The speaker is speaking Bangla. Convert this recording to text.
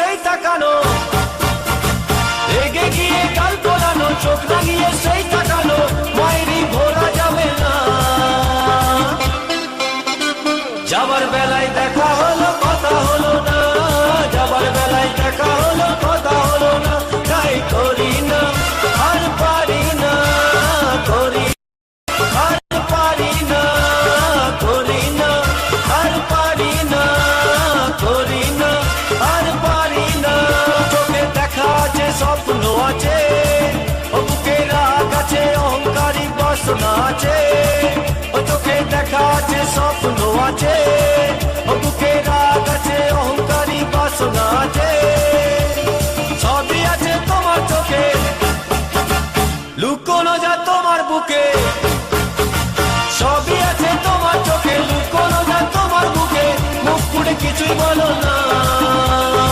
সেই তাকানো, রেগে গিয়ে গাল তোলানো, চোখ লাগিয়ে সেই তাকানো, মায়েরই ভোলা যাবে না। যাবার বেলায় দেখা হলো কথা হলো না, যাবার বেলায় দেখা হলো কথা হলো না, তাই করি না আর পারি না, করি আর পারি না, করি না আর পারি না, করি না আর পারি না। চোখে দেখা আছে স্বপ্ন আছে, ও বুকে রাগ আছে অহংকারী বাসনা আছে, ও চোখে দেখা আছে স্বপ্ন আছে, ও বুকে রাগ আছে অহংকারী বাসনা আছে, সবই আছে তোমার চোখে, লুকোনো যা তোমার বুকে, সবই আছে তোমার চোখে, লুকোনো যা তোমার বুকে, মুখ পুড়ে কিছুই বলো না।